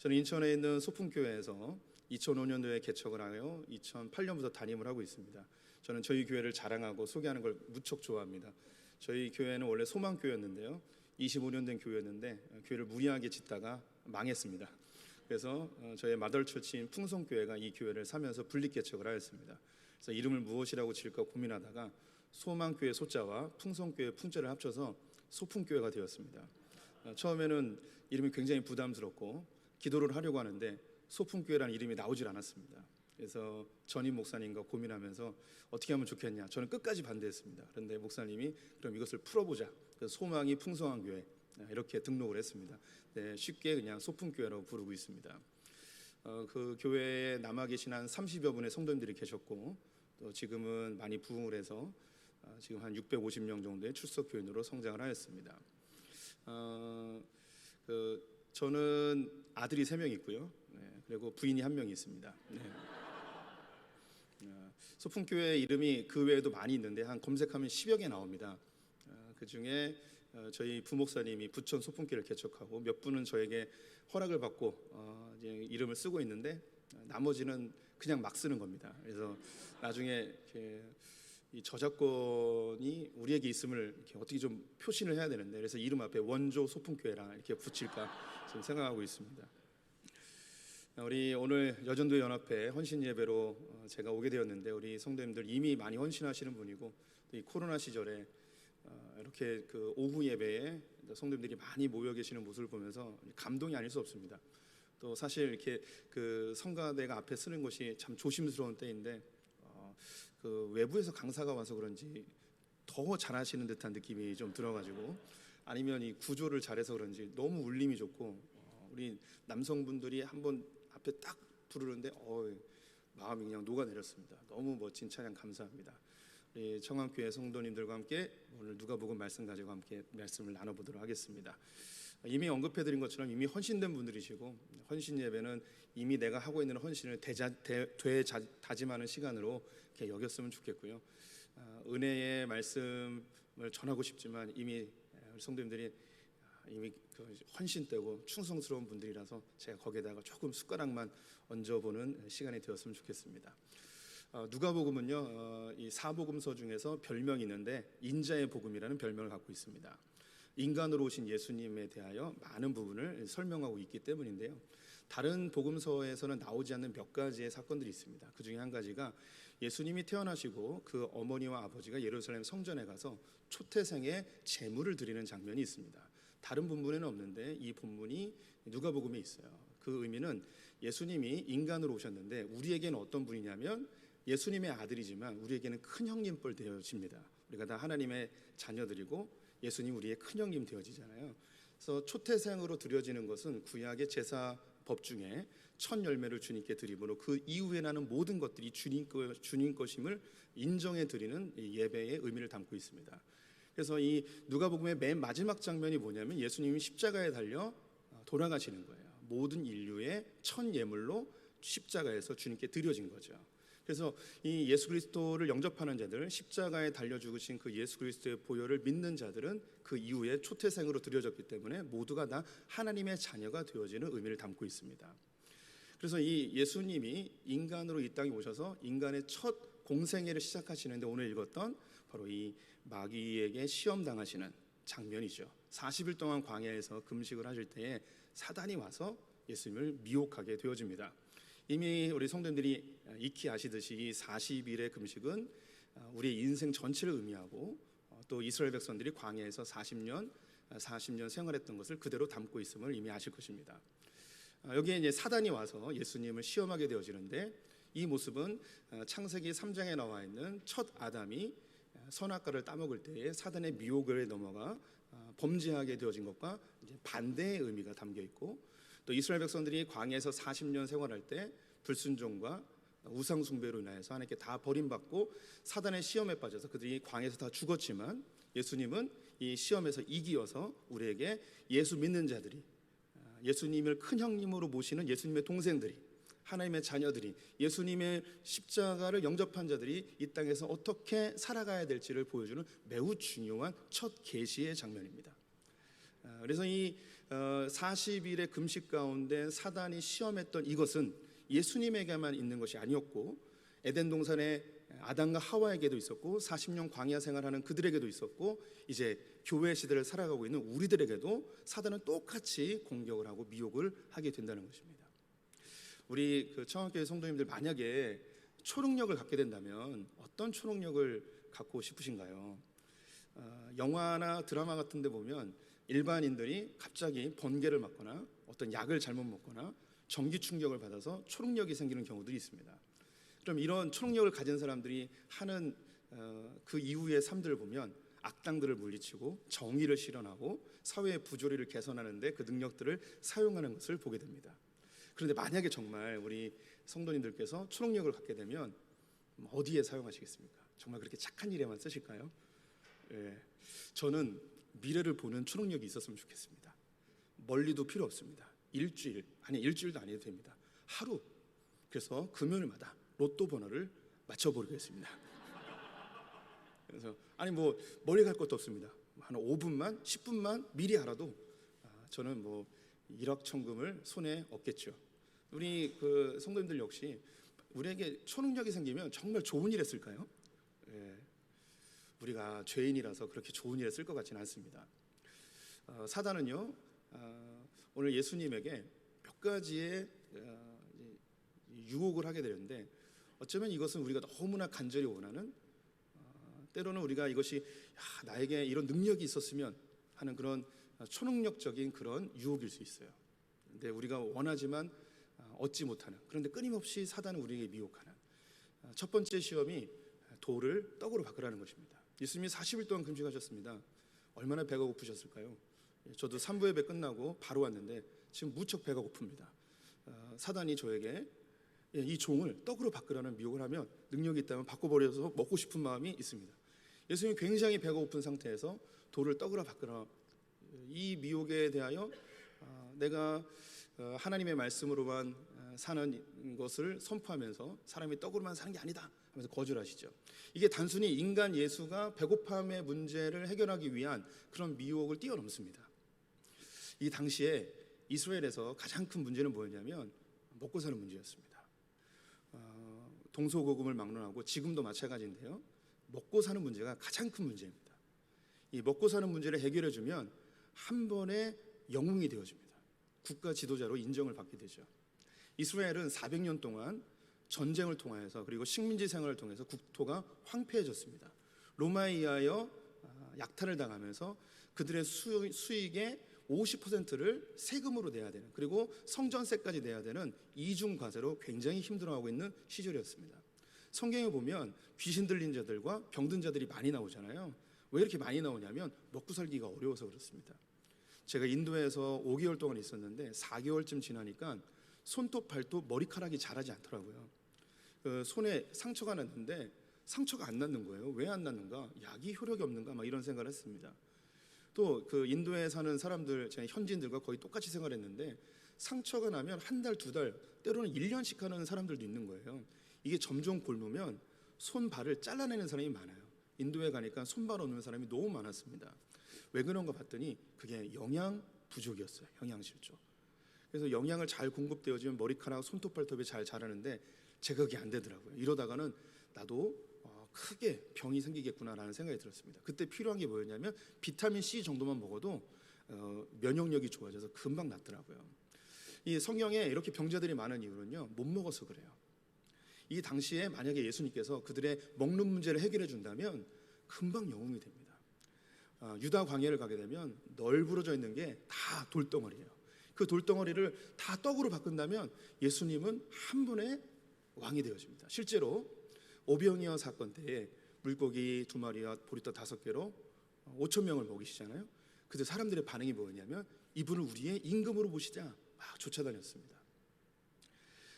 저는 인천에 있는 소풍교회에서 2005년도에 개척을 하여 2008년부터 담임을 하고 있습니다. 저는 저희 교회를 자랑하고 소개하는 걸 무척 좋아합니다. 저희 교회는 원래 소망교회였는데요, 25년 된 교회였는데 교회를 무리하게 짓다가 망했습니다. 그래서 저희 마덜처치인 풍성교회가 이 교회를 사면서 분립 개척을 하였습니다. 그래서 이름을 무엇이라고 지을까 고민하다가 소망교회 소자와 풍성교회 풍자를 합쳐서 소풍교회가 되었습니다. 처음에는 이름이 굉장히 부담스럽고 기도를 하려고 하는데 소풍교회라는 이름이 나오질 않았습니다. 그래서 전임 목사님과 고민하면서 어떻게 하면 좋겠냐, 저는 끝까지 반대했습니다. 그런데 목사님이 그럼 이것을 풀어보자, 그래서 소망이 풍성한 교회 이렇게 등록을 했습니다. 네, 쉽게 그냥 소풍교회라고 부르고 있습니다. 그 교회에 남아 계신 한 30여 분의 성도님들이 계셨고, 또 지금은 많이 부흥을 해서 지금 한 650명 정도의 출석 교인으로 성장을 하였습니다. 저는 아들이 3명 있고요. 네, 그리고 부인이 1명이 있습니다. 네. 소풍교회 이름이 그 외에도 많이 있는데 한 검색하면 10여 개 나옵니다. 그 중에 저희 부목사님이 부천 소풍교회를 개척하고 몇 분은 저에게 허락을 받고 이제 이름을 쓰고 있는데 나머지는 그냥 막 쓰는 겁니다. 그래서 나중에 이렇게 이 저작권이 우리에게 있음을 이렇게 어떻게 좀 표시를 해야 되는데, 그래서 이름 앞에 원조 소풍교회라 이렇게 붙일까 지금 생각하고 있습니다. 우리 오늘 여전도 연합회 헌신 예배로 제가 오게 되었는데, 우리 성도님들 이미 많이 헌신하시는 분이고, 또 이 코로나 시절에 이렇게 그 오후 예배에 성도님들이 많이 모여 계시는 모습을 보면서 감동이 아닐 수 없습니다. 또 사실 이렇게 그 성가대가 앞에 쓰는 것이 참 조심스러운 때인데 그 외부에서 강사가 와서 그런지 더 잘하시는 듯한 느낌이 좀 들어가지고, 아니면 이 구조를 잘해서 그런지 너무 울림이 좋고, 우리 남성분들이 한번 앞에 딱 부르는데 마음이 그냥 녹아내렸습니다. 너무 멋진 찬양 감사합니다. 우리 청암교회 성도님들과 함께 오늘 누가복음 말씀 가지고 함께 말씀을 나눠보도록 하겠습니다. 이미 언급해드린 것처럼 이미 헌신된 분들이시고, 헌신 예배는 이미 내가 하고 있는 헌신을 되다짐하는 시간으로 이렇게 여겼으면 좋겠고요. 은혜의 말씀을 전하고 싶지만 이미 우리 성도님들이 이미 헌신되고 충성스러운 분들이라서 제가 거기에다가 조금 숟가락만 얹어보는 시간이 되었으면 좋겠습니다. 누가복음은요, 이 사복음서 중에서 별명이 있는데 인자의 복음이라는 별명을 갖고 있습니다. 인간으로 오신 예수님에 대하여 많은 부분을 설명하고 있기 때문인데요, 다른 복음서에서는 나오지 않는 몇 가지의 사건들이 있습니다. 그 중에 한 가지가 예수님이 태어나시고 그 어머니와 아버지가 예루살렘 성전에 가서 초태생의 제물을 드리는 장면이 있습니다. 다른 본문에는 없는데 이 본문이 누가복음에 있어요. 그 의미는 예수님이 인간으로 오셨는데 우리에게는 어떤 분이냐면 예수님의 아들이지만 우리에게는 큰 형님뻘 되어집니다. 우리가 다 하나님의 자녀들이고 예수님 우리의 큰 형님 되어지잖아요. 그래서 초태생으로 드려지는 것은 구약의 제사법 중에 첫 열매를 주님께 드림으로 그 이후에 나는 모든 것들이 주님 것임을 인정해 드리는 예배의 의미를 담고 있습니다. 그래서 이 누가복음의 맨 마지막 장면이 뭐냐면 예수님이 십자가에 달려 돌아가시는 거예요. 모든 인류의 첫 예물로 십자가에서 주님께 드려진 거죠. 그래서 이 예수 그리스도를 영접하는 자들, 십자가에 달려 죽으신 그 예수 그리스도의 보혈을 믿는 자들은 그 이후에 초태생으로 드려졌기 때문에 모두가 다 하나님의 자녀가 되어지는 의미를 담고 있습니다. 그래서 이 예수님이 인간으로 이 땅에 오셔서 인간의 첫 공생애를 시작하시는데 오늘 읽었던 바로 이 마귀에게 시험당하시는 장면이죠. 40일 동안 광야에서 금식을 하실 때에 사단이 와서 예수님을 미혹하게 되어집니다. 이미 우리 성도님들이 익히 아시듯이 이 40일의 금식은 우리의 인생 전체를 의미하고 또 이스라엘 백성들이 광야에서 40년 생활했던 것을 그대로 담고 있음을 이미 아실 것입니다. 여기에 이제 사단이 와서 예수님을 시험하게 되어지는데, 이 모습은 창세기 3장에 나와 있는 첫 아담이 선악과를 따먹을 때에 사단의 미혹을 넘어가 범죄하게 되어진 것과 이제 반대의 의미가 담겨 있고, 또 이스라엘 백성들이 광야에서 40년 생활할 때 불순종과 우상 숭배로 인하여서 하나님께 다 버림받고 사단의 시험에 빠져서 그들이 광야에서 다 죽었지만, 예수님은 이 시험에서 이기어서 우리에게 예수 믿는 자들이, 예수님을 큰 형님으로 모시는 예수님의 동생들이, 하나님의 자녀들이, 예수님의 십자가를 영접한 자들이 이 땅에서 어떻게 살아가야 될지를 보여주는 매우 중요한 첫 계시의 장면입니다. 그래서 이 40일의 금식 가운데 사단이 시험했던 이것은 예수님에게만 있는 것이 아니었고 에덴 동산의 아담과 하와에게도 있었고 40년 광야 생활하는 그들에게도 있었고 이제 교회 시대를 살아가고 있는 우리들에게도 사단은 똑같이 공격을 하고 미혹을 하게 된다는 것입니다. 우리 청학교회 성도님들 만약에 초능력을 갖게 된다면 어떤 초능력을 갖고 싶으신가요? 영화나 드라마 같은 데 보면 일반인들이 갑자기 번개를 맞거나 어떤 약을 잘못 먹거나 전기 충격을 받아서 초능력이 생기는 경우들이 있습니다. 그럼 이런 초능력을 가진 사람들이 하는 그 이후의 삶들을 보면 악당들을 물리치고 정의를 실현하고 사회의 부조리를 개선하는 데 그 능력들을 사용하는 것을 보게 됩니다. 그런데 만약에 정말 우리 성도님들께서 초능력을 갖게 되면 어디에 사용하시겠습니까? 정말 그렇게 착한 일에만 쓰실까요? 예, 저는 미래를 보는 초능력이 있었으면 좋겠습니다. 멀리도 필요 없습니다. 일주일도 아니어도 됩니다. 하루, 그래서 금요일마다 로또 번호를 맞춰보겠습니다. 그래서 머리 갈 것도 없습니다. 한 5분만 10분만 미리 알아도 저는 1억 천금을 손에 얻겠죠. 우리 성도님들 역시 우리에게 초능력이 생기면 정말 좋은 일에 쓸까요? 예, 우리가 죄인이라서 그렇게 좋은 일에 쓸 것 같지는 않습니다. 사단은요 오늘 예수님에게 몇 가지의 유혹을 하게 되는데 어쩌면 이것은 우리가 너무나 간절히 원하는 때로는 우리가 이것이 나에게 이런 능력이 있었으면 하는 그런 초능력적인 그런 유혹일 수 있어요. 근데 우리가 원하지만 얻지 못하는, 그런데 끊임없이 사단은 우리에게 미혹하는 첫 번째 시험이 돌을 떡으로 바꾸라는 것입니다. 예수님이 40일 동안 금식하셨습니다. 얼마나 배가 고프셨을까요? 저도 3부 예배 끝나고 바로 왔는데 지금 무척 배가 고픕니다. 사단이 저에게 이 종을 떡으로 바꾸라는 미혹을 하면 능력이 있다면 바꿔버려서 먹고 싶은 마음이 있습니다. 예수님이 굉장히 배가 고픈 상태에서 돌을 떡으로 바꾸라, 이 미혹에 대하여 내가 하나님의 말씀으로만 사는 것을 선포하면서 사람이 떡으로만 사는 게 아니다 하면서 거절하시죠. 이게 단순히 인간 예수가 배고픔의 문제를 해결하기 위한 그런 미혹을 뛰어넘습니다. 이 당시에 이스라엘에서 가장 큰 문제는 뭐였냐면 먹고 사는 문제였습니다. 동서고금을 막론하고 지금도 마찬가지인데요, 먹고 사는 문제가 가장 큰 문제입니다. 이 먹고 사는 문제를 해결해주면 한 번에 영웅이 되어집니다. 국가 지도자로 인정을 받게 되죠. 이스라엘은 400년 동안 전쟁을 통하여서 그리고 식민지 생활을 통해서 국토가 황폐해졌습니다. 로마에 의하여 약탈을 당하면서 그들의 수익의 50%를 세금으로 내야 되는, 그리고 성전세까지 내야 되는 이중 과세로 굉장히 힘들어하고 있는 시절이었습니다. 성경에 보면 귀신 들린 자들과 병든 자들이 많이 나오잖아요. 왜 이렇게 많이 나오냐면 먹고 살기가 어려워서 그렇습니다. 제가 인도에서 5개월 동안 있었는데 4개월쯤 지나니까 손톱 발톱 머리카락이 자라지 않더라고요. 손에 상처가 났는데 상처가 안 낫는 거예요. 왜 안 낫는가? 약이 효력이 없는가? 이런 생각을 했습니다. 또 인도에 사는 사람들, 제가 현지인들과 거의 똑같이 생활했는데 상처가 나면 한 달, 두 달, 때로는 1년씩 하는 사람들도 있는 거예요. 이게 점점 곪으면 손발을 잘라내는 사람이 많아요. 인도에 가니까 손발 없는 사람이 너무 많았습니다. 왜 그런가 봤더니 그게 영양 부족이었어요. 영양실조. 그래서 영양을 잘 공급되어지면 머리카락, 손톱, 발톱이 잘 자라는데 제가 그게 안 되더라고요. 이러다가는 나도 크게 병이 생기겠구나라는 생각이 들었습니다. 그때 필요한 게 뭐였냐면 비타민 C 정도만 먹어도 면역력이 좋아져서 금방 낫더라고요. 이 성경에 이렇게 병자들이 많은 이유는요, 못 먹어서 그래요. 이 당시에 만약에 예수님께서 그들의 먹는 문제를 해결해 준다면 금방 영웅이 됩니다. 유다 광야를 가게 되면 널브러져 있는 게 다 돌덩어리예요. 그 돌덩어리를 다 떡으로 바꾼다면 예수님은 한 번에 왕이 되어집니다. 실제로 오병이어 사건 때에 물고기 2마리와 보리떡 5개로 5,000명을 먹이시잖아요. 그때 사람들의 반응이 뭐였냐면 이분을 우리의 임금으로 보시자 막 쫓아다녔습니다.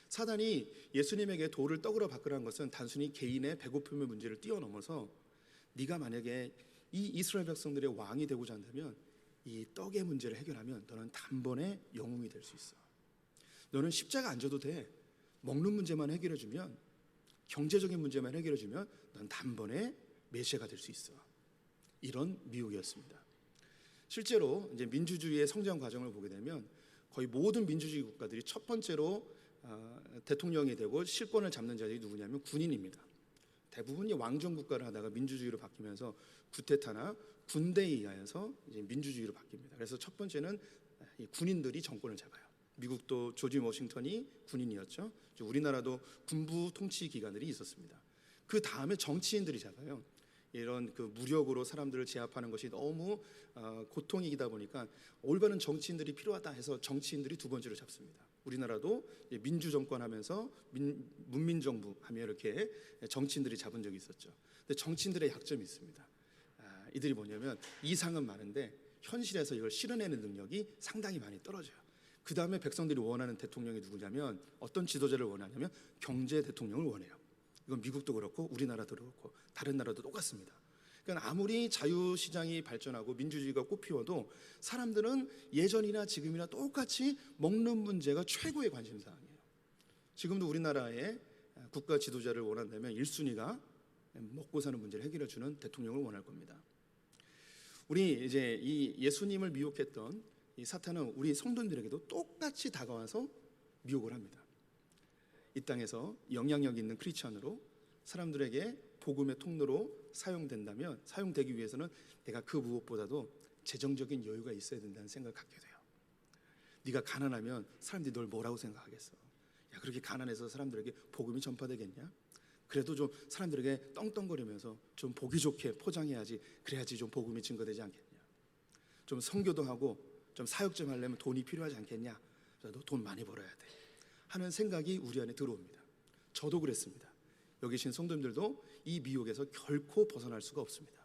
사단이 예수님에게 돌을 떡으로 바꾸라는 것은 단순히 개인의 배고픔의 문제를 뛰어넘어서 네가 만약에 이 이스라엘 백성들의 왕이 되고자 한다면 이 떡의 문제를 해결하면 너는 단번에 영웅이 될 수 있어. 너는 십자가 안 져도 돼. 먹는 문제만 해결해주면, 경제적인 문제만 해결해주면 넌 단번에 메시아가 될 수 있어. 이런 미혹이었습니다. 실제로 이제 민주주의의 성장 과정을 보게 되면 거의 모든 민주주의 국가들이 첫 번째로 대통령이 되고 실권을 잡는 자들이 누구냐면 군인입니다. 대부분이 왕정 국가를 하다가 민주주의로 바뀌면서 쿠데타나 군대에 의하여서 이제 민주주의로 바뀝니다. 그래서 첫 번째는 이 군인들이 정권을 잡아요. 미국도 조지 워싱턴이 군인이었죠. 우리나라도 군부 통치 기관들이 있었습니다. 그 다음에 정치인들이 잡아요. 이런 그 무력으로 사람들을 제압하는 것이 너무 고통이다 보니까 올바른 정치인들이 필요하다 해서 정치인들이 두 번째로 잡습니다. 우리나라도 민주정권 하면서 문민정부 하며 이렇게 정치인들이 잡은 적이 있었죠. 근데 정치인들의 약점이 있습니다. 이들이 뭐냐면 이상은 많은데 현실에서 이걸 실현해내는 능력이 상당히 많이 떨어져요. 그 다음에 백성들이 원하는 대통령이 누구냐면 어떤 지도자를 원하냐면 경제 대통령을 원해요. 이건 미국도 그렇고 우리나라도 그렇고 다른 나라도 똑같습니다. 그러니까 아무리 자유시장이 발전하고 민주주의가 꽃피워도 사람들은 예전이나 지금이나 똑같이 먹는 문제가 최고의 관심사항이에요. 지금도 우리나라의 국가 지도자를 원한다면 1순위가 먹고 사는 문제를 해결해 주는 대통령을 원할 겁니다. 우리 이제 이 예수님을 미혹했던 이 사탄은 우리 성도들에게도 똑같이 다가와서 미혹을 합니다. 이 땅에서 영향력 있는 크리스천으로 사람들에게 복음의 통로로 사용되기 위해서는 내가 그 무엇보다도 재정적인 여유가 있어야 된다는 생각을 갖게 돼요. 네가 가난하면 사람들이 널 뭐라고 생각하겠어? 야, 그렇게 가난해서 사람들에게 복음이 전파되겠냐? 그래도 좀 사람들에게 떵떵거리면서 좀 보기 좋게 포장해야지, 그래야지 좀 복음이 증거되지 않겠냐? 좀 선교도 하고 좀 사역 좀 하려면 돈이 필요하지 않겠냐? 너 돈 많이 벌어야 돼 하는 생각이 우리 안에 들어옵니다. 저도 그랬습니다. 여기 계신 성도님들도 이 미혹에서 결코 벗어날 수가 없습니다.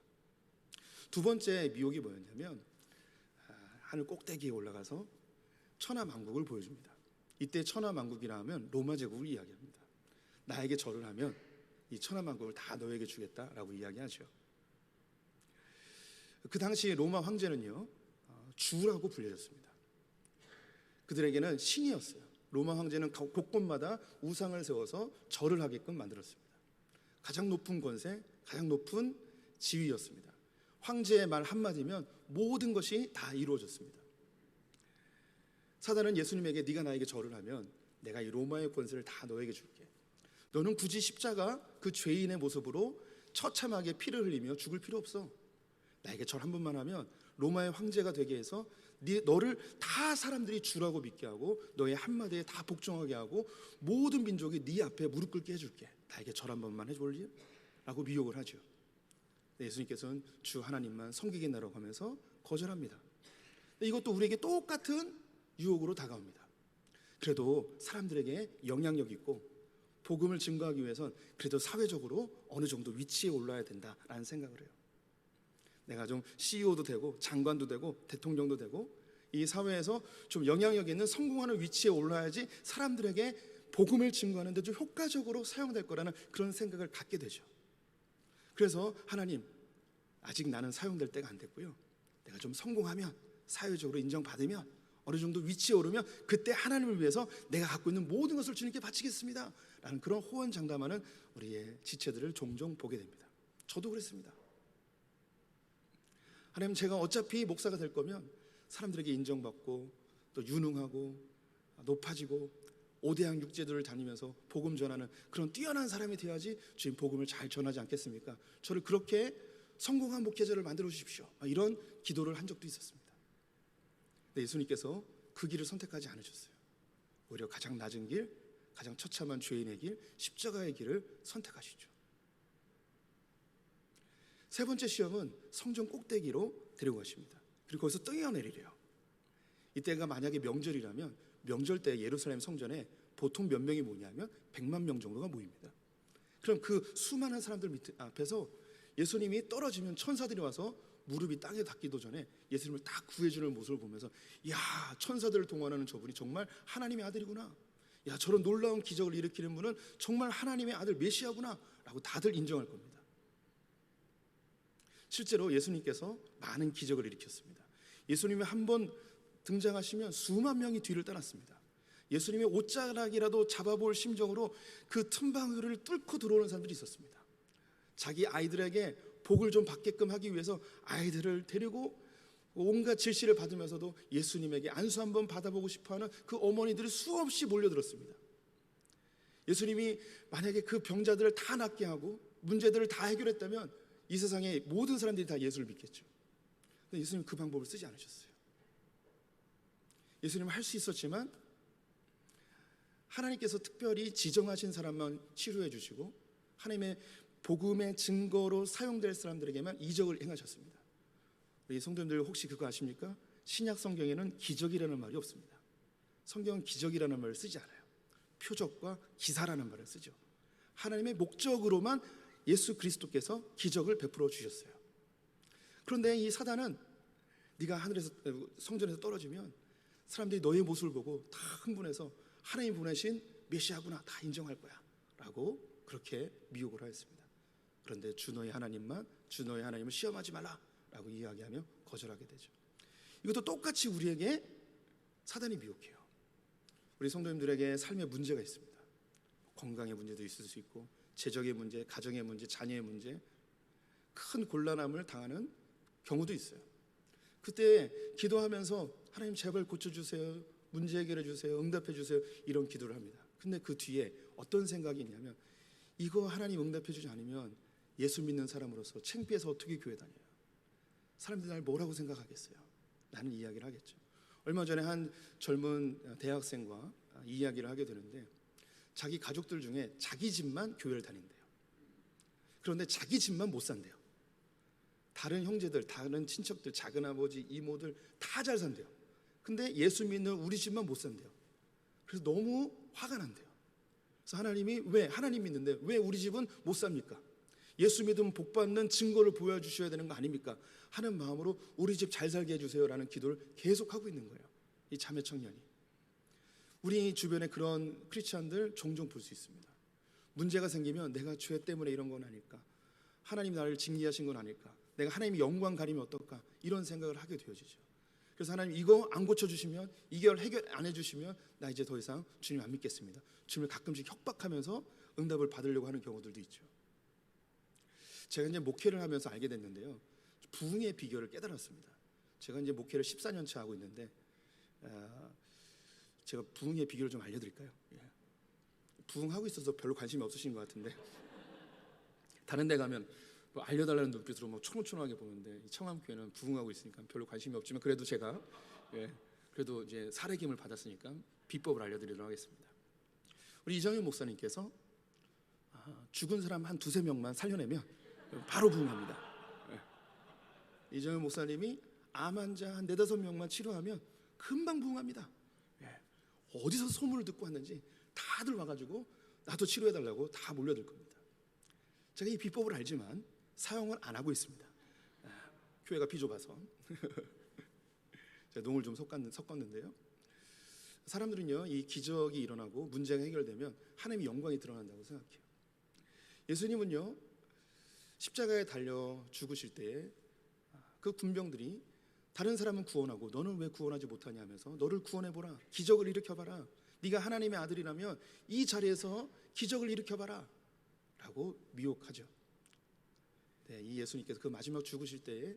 두 번째 미혹이 뭐였냐면 하늘 꼭대기에 올라가서 천하만국을 보여줍니다. 이때 천하만국이라 하면 로마 제국을 이야기합니다. 나에게 절을 하면 이 천하만국을 다 너에게 주겠다라고 이야기하죠. 그 당시 로마 황제는요 주라고 불려졌습니다. 그들에게는 신이었어요. 로마 황제는 곳곳마다 우상을 세워서 절을 하게끔 만들었습니다. 가장 높은 권세, 가장 높은 지위였습니다. 황제의 말 한마디면 모든 것이 다 이루어졌습니다. 사단은 예수님에게 네가 나에게 절을 하면 내가 이 로마의 권세를 다 너에게 줄게. 너는 굳이 십자가 그 죄인의 모습으로 처참하게 피를 흘리며 죽을 필요 없어. 나에게 절 한 번만 하면 로마의 황제가 되게 해서 너를 다 사람들이 주라고 믿게 하고 너의 한마디에 다 복종하게 하고 모든 민족이 네 앞에 무릎 꿇게 해줄게. 나에게 절 한 번만 해줄래? 라고 미혹을 하죠. 예수님께서는 주 하나님만 섬기겠나라고 하면서 거절합니다. 이것도 우리에게 똑같은 유혹으로 다가옵니다. 그래도 사람들에게 영향력 있고 복음을 증거하기 위해선 그래도 사회적으로 어느 정도 위치에 올라야 된다라는 생각을 해요. 내가 좀 CEO도 되고 장관도 되고 대통령도 되고 이 사회에서 좀 영향력 있는 성공하는 위치에 올라야지 사람들에게 복음을 증거하는 데 좀 효과적으로 사용될 거라는 그런 생각을 갖게 되죠. 그래서 하나님, 아직 나는 사용될 때가 안 됐고요. 내가 좀 성공하면 사회적으로 인정받으면 어느 정도 위치에 오르면 그때 하나님을 위해서 내가 갖고 있는 모든 것을 주님께 바치겠습니다 라는 그런 호언장담하는 우리의 지체들을 종종 보게 됩니다. 저도 그랬습니다. 하나님, 제가 어차피 목사가 될 거면 사람들에게 인정받고 또 유능하고 높아지고 5대학 육제들을 다니면서 복음 전하는 그런 뛰어난 사람이 되어야지 주님 복음을 잘 전하지 않겠습니까? 저를 그렇게 성공한 목회자를 만들어 주십시오. 이런 기도를 한 적도 있었습니다. 근데 예수님께서 그 길을 선택하지 않으셨어요. 오히려 가장 낮은 길, 가장 처참한 죄인의 길, 십자가의 길을 선택하시죠. 세 번째 시험은 성전 꼭대기로 데려가십니다. 그리고 거기서 뛰어내리래요. 이때가 만약에 명절이라면 명절 때 예루살렘 성전에 보통 몇 명이 모이냐면 100만 명 정도가 모입니다. 그럼 그 수많은 사람들 앞에서 예수님이 떨어지면 천사들이 와서 무릎이 땅에 닿기도 전에 예수님을 딱 구해주는 모습을 보면서 야, 천사들을 동원하는 저분이 정말 하나님의 아들이구나. 야, 저런 놀라운 기적을 일으키는 분은 정말 하나님의 아들 메시아구나 라고 다들 인정할 겁니다. 실제로 예수님께서 많은 기적을 일으켰습니다. 예수님이 한번 등장하시면 수만 명이 뒤를 따랐습니다. 예수님의 옷자락이라도 잡아볼 심정으로 그 틈바구니를 뚫고 들어오는 사람들이 있었습니다. 자기 아이들에게 복을 좀 받게끔 하기 위해서 아이들을 데리고 온갖 질시를 받으면서도 예수님에게 안수 한번 받아보고 싶어하는 그 어머니들이 수없이 몰려들었습니다. 예수님이 만약에 그 병자들을 다 낫게 하고 문제들을 다 해결했다면 이 세상의 모든 사람들이 다 예수를 믿겠죠. 근데 예수님은 그 방법을 쓰지 않으셨어요. 예수님은 할 수 있었지만 하나님께서 특별히 지정하신 사람만 치료해 주시고 하나님의 복음의 증거로 사용될 사람들에게만 이적을 행하셨습니다. 우리 성도님들 혹시 그거 아십니까? 신약 성경에는 기적이라는 말이 없습니다. 성경은 기적이라는 말을 쓰지 않아요. 표적과 기사라는 말을 쓰죠. 하나님의 목적으로만 예수 그리스도께서 기적을 베풀어 주셨어요. 그런데 이 사단은 네가 하늘에서 성전에서 떨어지면 사람들이 너의 모습을 보고 다 흥분해서 하나님 보내신 메시아구나 다 인정할 거야 라고 그렇게 미혹을 하였습니다. 그런데 주 너의 하나님을 시험하지 말라 라고 이야기하며 거절하게 되죠. 이것도 똑같이 우리에게 사단이 미혹해요. 우리 성도님들에게 삶의 문제가 있습니다. 건강의 문제도 있을 수 있고 재정의 문제, 가정의 문제, 자녀의 문제, 큰 곤란함을 당하는 경우도 있어요. 그때 기도하면서 하나님 제발 고쳐주세요, 문제 해결해 주세요, 응답해 주세요 이런 기도를 합니다. 근데 그 뒤에 어떤 생각이 있냐면 이거 하나님 응답해 주지 않으면 예수 믿는 사람으로서 창피해서 어떻게 교회 다녀요? 사람들이 날 뭐라고 생각하겠어요? 라는 이야기를 하겠죠. 얼마 전에 한 젊은 대학생과 이야기를 하게 되는데 자기 가족들 중에 자기 집만 교회를 다닌대요. 그런데 자기 집만 못 산대요. 다른 형제들, 다른 친척들, 작은아버지, 이모들 다 잘 산대요. 근데 예수 믿는 우리 집만 못 산대요. 그래서 너무 화가 난대요. 그래서 하나님이 왜 하나님 믿는데 왜 우리 집은 못 삽니까? 예수 믿으면 복 받는 증거를 보여주셔야 되는 거 아닙니까? 하는 마음으로 우리 집 잘 살게 해주세요라는 기도를 계속하고 있는 거예요. 이 자매 청년이. 우리 주변에 그런 크리스찬들 종종 볼 수 있습니다. 문제가 생기면 내가 죄 때문에 이런 건 아닐까? 하나님 나를 징계하신 건 아닐까? 내가 하나님의 영광 가리면 어떨까? 이런 생각을 하게 되어지죠. 그래서 하나님 이거 안 고쳐주시면, 이걸 해결 안 해주시면 나 이제 더 이상 주님 안 믿겠습니다. 주님을 가끔씩 협박하면서 응답을 받으려고 하는 경우들도 있죠. 제가 이제 목회를 하면서 알게 됐는데요, 부흥의 비결을 깨달았습니다. 제가 이제 목회를 14년차 하고 있는데 제가 부흥의 비결을 좀 알려드릴까요? 부흥하고 있어서 별로 관심이 없으신 것 같은데 다른 데 가면 뭐 알려달라는 눈빛으로 뭐 초롱초롱하게 보는데 이 청암교회는 부흥하고 있으니까 별로 관심이 없지만 그래도 제가 그래도 이제 사례김을 받았으니까 비법을 알려드리도록 하겠습니다. 우리 이정현 목사님께서 죽은 사람 한 두세 명만 살려내면 바로 부흥합니다. 이정현 목사님이 암 환자 한 네다섯 명만 치료하면 금방 부흥합니다. 어디서 소문을 듣고 왔는지 다들 와가지고 나도 치료해달라고 다 몰려들 겁니다. 제가 이 비법을 알지만 사용을 안 하고 있습니다. 교회가 비좁아서 제가 농을 좀 섞었는데요, 사람들은요 이 기적이 일어나고 문제가 해결되면 하나님의 영광이 드러난다고 생각해요. 예수님은요 십자가에 달려 죽으실 때에 그 군병들이 다른 사람은 구원하고 너는 왜 구원하지 못하냐 하면서 너를 구원해보라, 기적을 일으켜봐라, 네가 하나님의 아들이라면 이 자리에서 기적을 일으켜봐라 라고 미혹하죠. 이 예수님께서 그 마지막 죽으실 때에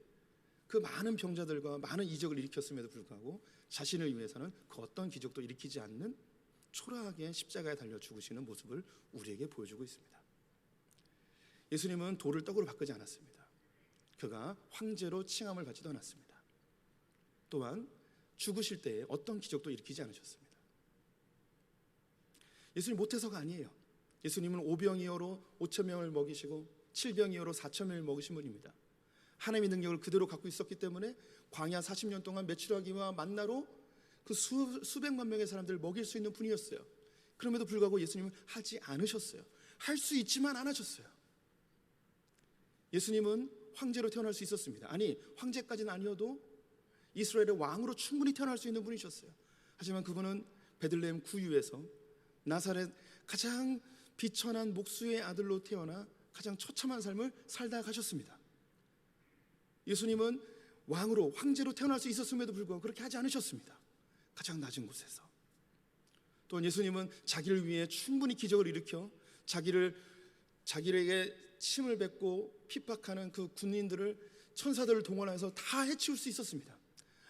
그 많은 병자들과 많은 이적을 일으켰음에도 불구하고 자신을 위해서는 그 어떤 기적도 일으키지 않는 초라하게 십자가에 달려 죽으시는 모습을 우리에게 보여주고 있습니다. 예수님은 돌을 떡으로 바꾸지 않았습니다. 그가 황제로 칭함을 받지도 않았습니다. 또한 죽으실 때에 어떤 기적도 일으키지 않으셨습니다. 예수님 못해서가 아니에요. 예수님은 오병이어로 5,000명을 먹이시고 7병이어로 4,000명을 먹이신 분입니다. 하나님의 능력을 그대로 갖고 있었기 때문에 광야 40년 동안 메추라기와 만나로 그 수백만 명의 사람들을 먹일 수 있는 분이었어요. 그럼에도 불구하고 예수님은 하지 않으셨어요. 할 수 있지만 안 하셨어요. 예수님은 황제로 태어날 수 있었습니다. 아니 황제까지는 아니어도 이스라엘의 왕으로 충분히 태어날 수 있는 분이셨어요. 하지만 그분은 베들레헴 구유에서 나사렛 가장 비천한 목수의 아들로 태어나 가장 처참한 삶을 살다 가셨습니다. 예수님은 왕으로 황제로 태어날 수 있었음에도 불구하고 그렇게 하지 않으셨습니다. 가장 낮은 곳에서. 또 예수님은 자기를 위해 충분히 기적을 일으켜 자기에게 침을 뱉고 핍박하는 그 군인들을 천사들을 동원해서 다 해치울 수 있었습니다.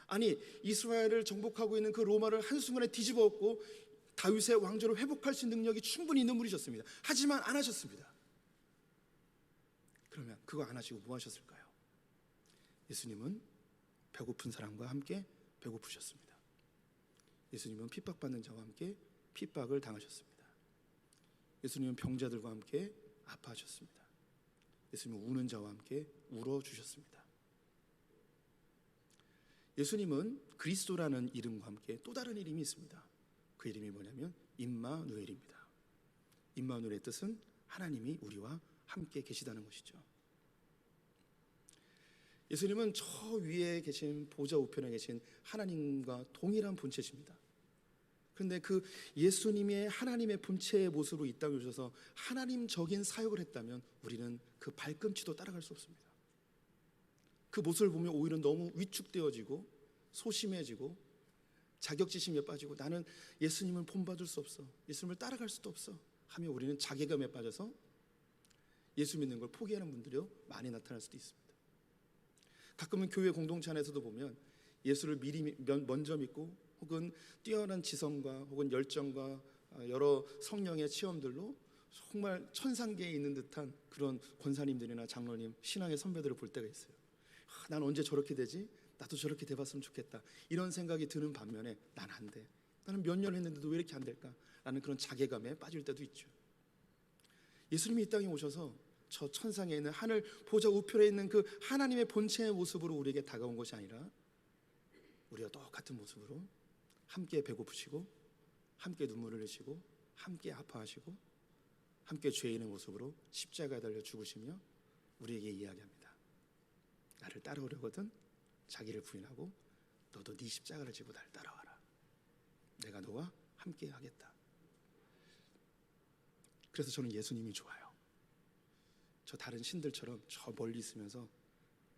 아니, 이스라엘을 정복하고 있는 그 로마를 한순간에 뒤집어 엎고 다윗의 왕조를 회복할 수 있는 능력이 충분히 있는 분이셨습니다. 하지만 안 하셨습니다. 그러면 그거 안 하시고 뭐 하셨을까요? 예수님은 배고픈 사람과 함께 배고프셨습니다. 예수님은 핍박받는 자와 함께 핍박을 당하셨습니다. 예수님은 병자들과 함께 아파하셨습니다. 예수님은 우는 자와 함께 울어주셨습니다. 예수님은 그리스도라는 이름과 함께 또 다른 이름이 있습니다. 그 이름이 뭐냐면 임마누엘입니다. 임마누엘의 뜻은 하나님이 우리와 함께 계시다는 것이죠. 예수님은 저 위에 계신 보좌 우편에 계신 하나님과 동일한 본체십니다. 그런데 그 예수님의 하나님의 본체의 모습으로 이 땅에 오셔서 하나님적인 사역을 했다면 우리는 그 발꿈치도 따라갈 수 없습니다. 그 모습을 보면 오히려 너무 위축되어지고 소심해지고 자격지심에 빠지고 나는 예수님을 본받을 수 없어, 예수님을 따라갈 수도 없어 하며 우리는 자괴감에 빠져서 예수 믿는 걸 포기하는 분들이 많이 나타날 수도 있습니다. 가끔은 교회 공동체 안에서도 보면 예수를 미리 먼저 믿고 혹은 뛰어난 지성과 혹은 열정과 여러 성령의 체험들로 정말 천상계에 있는 듯한 그런 권사님들이나 장로님, 신앙의 선배들을 볼 때가 있어요. 난 언제 저렇게 되지? 나도 저렇게 돼봤으면 좋겠다. 이런 생각이 드는 반면에 난 안 돼. 나는 몇 년 했는데도 왜 이렇게 안 될까? 라는 그런 자괴감에 빠질 때도 있죠. 예수님이 이 땅에 오셔서 저 천상에 있는 하늘 보좌 우편에 있는 그 하나님의 본체의 모습으로 우리에게 다가온 것이 아니라 우리가 똑같은 모습으로 함께 배고프시고 함께 눈물을 흘리시고 함께 아파하시고 함께 죄인의 모습으로 십자가에 달려 죽으시며 우리에게 이야기합니다. 나를 따라오려거든 자기를 부인하고 너도 네 십자가를 지고 날 따라와라. 내가 너와 함께 하겠다. 그래서 저는 예수님이 좋아요. 저 다른 신들처럼 저 멀리 있으면서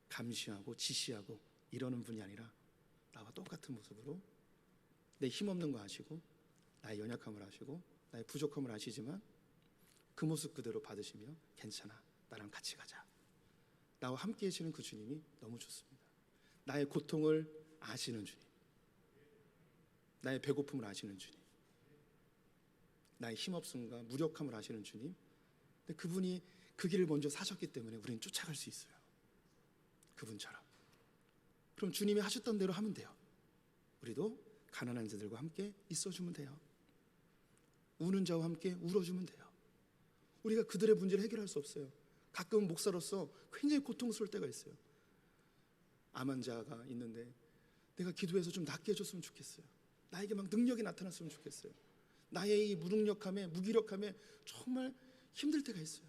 감시하고 지시하고 이러는 분이 아니라 나와 똑같은 모습으로 내 힘없는 거 아시고 나의 연약함을 아시고 나의 부족함을 아시지만 그 모습 그대로 받으시며 괜찮아, 나랑 같이 가자. 나와 함께 계시는 그 주님이 너무 좋습니다. 나의 고통을 아시는 주님, 나의 배고픔을 아시는 주님, 나의 힘없음과 무력함을 아시는 주님. 근데 그분이 그 길을 먼저 사셨기 때문에 우리는 쫓아갈 수 있어요. 그분처럼. 그럼 주님이 하셨던 대로 하면 돼요. 우리도 가난한 자들과 함께 있어주면 돼요. 우는 자와 함께 울어주면 돼요. 우리가 그들의 문제를 해결할 수 없어요. 가끔 목사로서 굉장히 고통스러울 때가 있어요. 암 환자가 있는데 내가 기도해서 좀 낫게 해줬으면 좋겠어요. 나에게 막 능력이 나타났으면 좋겠어요. 나의 이 무능력함에 무기력함에 정말 힘들 때가 있어요.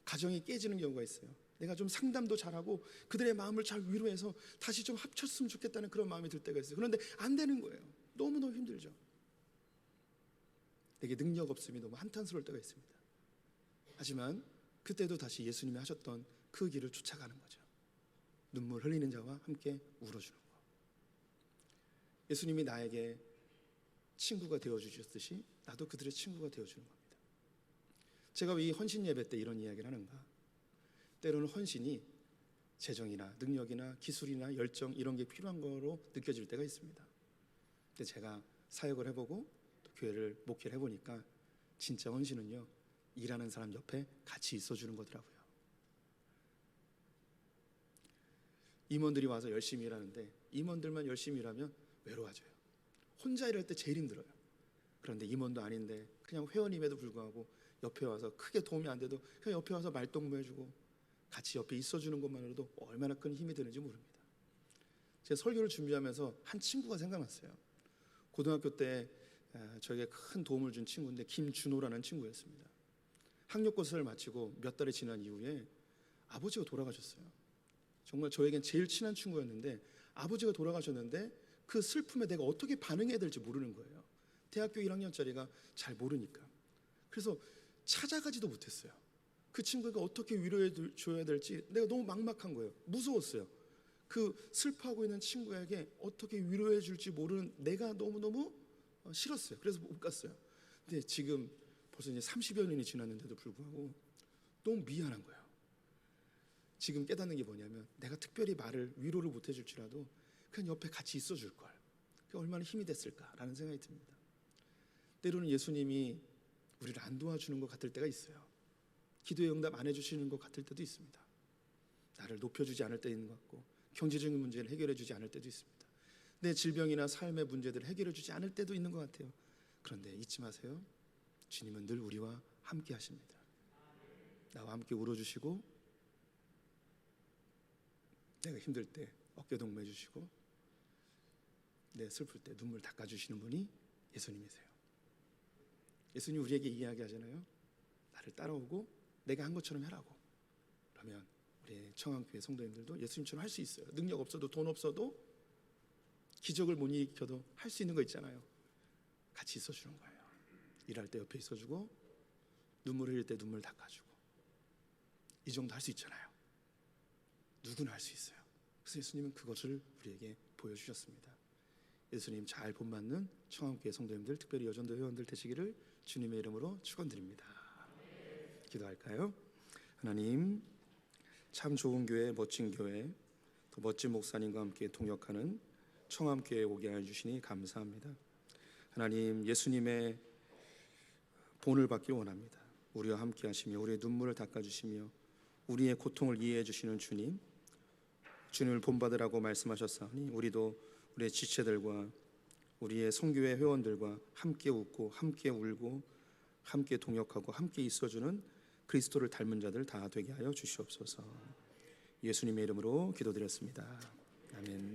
가정이 깨지는 경우가 있어요. 내가 좀 상담도 잘하고 그들의 마음을 잘 위로해서 다시 좀 합쳤으면 좋겠다는 그런 마음이 들 때가 있어요. 그런데 안 되는 거예요. 너무너무 힘들죠. 내게 능력 없음이 너무 한탄스러울 때가 있습니다. 하지만 그때도 다시 예수님이 하셨던 그 길을 쫓아가는 거죠. 눈물 흘리는 자와 함께 울어주는 거. 예수님이 나에게 친구가 되어주셨듯이 나도 그들의 친구가 되어주는 겁니다. 제가 왜 이 헌신 예배 때 이런 이야기를 하는가? 때로는 헌신이 재정이나 능력이나 기술이나 열정 이런 게 필요한 거로 느껴질 때가 있습니다. 근데 제가 사역을 해보고 또 교회를 목회를 해보니까 진짜 헌신은요, 일하는 사람 옆에 같이 있어주는 거더라고요. 임원들이 와서 열심히 일하는데 임원들만 열심히 일하면 외로워져요. 혼자 일할 때 제일 힘들어요. 그런데 임원도 아닌데 그냥 회원임에도 불구하고 옆에 와서 크게 도움이 안 돼도 그냥 옆에 와서 말동무해주고 같이 옆에 있어주는 것만으로도 얼마나 큰 힘이 되는지 모릅니다. 제가 설교를 준비하면서 한 친구가 생각났어요. 고등학교 때 저에게 큰 도움을 준 친구인데 김준호라는 친구였습니다. 학력고사를 마치고 몇 달이 지난 이후에 아버지가 돌아가셨어요. 정말 저에겐 제일 친한 친구였는데 아버지가 돌아가셨는데 그 슬픔에 내가 어떻게 반응해야 될지 모르는 거예요. 대학교 1학년짜리가 잘 모르니까. 그래서 찾아가지도 못했어요. 그 친구가 어떻게 위로해 줘야 될지 내가 너무 막막한 거예요. 무서웠어요. 그 슬퍼하고 있는 친구에게 어떻게 위로해 줄지 모르는 내가 너무너무 싫었어요. 그래서 못 갔어요. 근데 지금 벌써 이제 30여 년이 지났는데도 불구하고 너무 미안한 거예요. 지금 깨닫는 게 뭐냐면 내가 특별히 위로를 못 해줄지라도 그냥 옆에 같이 있어줄 걸. 그게 얼마나 힘이 됐을까라는 생각이 듭니다. 때로는 예수님이 우리를 안 도와주는 것 같을 때가 있어요. 기도의 응답 안 해주시는 것 같을 때도 있습니다. 나를 높여주지 않을 때도 있는 것 같고, 경제적인 문제를 해결해주지 않을 때도 있습니다. 내 질병이나 삶의 문제들을 해결해주지 않을 때도 있는 것 같아요. 그런데 잊지 마세요. 주님은 늘 우리와 함께 하십니다. 나와 함께 울어주시고, 내가 힘들 때 어깨 동무해 주시고, 내 슬플 때 눈물 닦아주시는 분이 예수님이세요. 예수님 우리에게 이야기하잖아요. 나를 따라오고 내가 한 것처럼 해라고. 그러면 우리 청암교회 성도님들도 예수님처럼 할 수 있어요. 능력 없어도, 돈 없어도, 기적을 못 일으켜도 할 수 있는 거 있잖아요. 같이 있어주는 거예요. 일할 때 옆에 있어주고, 눈물 흘릴 때 눈물 닦아주고. 이 정도 할 수 있잖아요. 누구나 할 수 있어요. 그래서 예수님은 그것을 우리에게 보여주셨습니다. 예수님 잘 본받는 청암교회 성도님들, 특별히 여전도 회원들 되시기를 주님의 이름으로 축원드립니다. 기도할까요? 하나님, 참 좋은 교회, 멋진 교회, 또 멋진 목사님과 함께 동역하는 청암교회에 오게 해주시니 감사합니다. 하나님, 예수님의 본을 받기를 원합니다. 우리와 함께 하시며 우리의 눈물을 닦아주시며 우리의 고통을 이해해 주시는 주님, 주님을 본받으라고 말씀하셨사오니 우리도 우리의 지체들과 우리의 성교회 회원들과 함께 웃고 함께 울고 함께 동역하고 함께 있어주는 그리스도를 닮은 자들 다 되게 하여 주시옵소서. 예수님의 이름으로 기도드렸습니다. 아멘.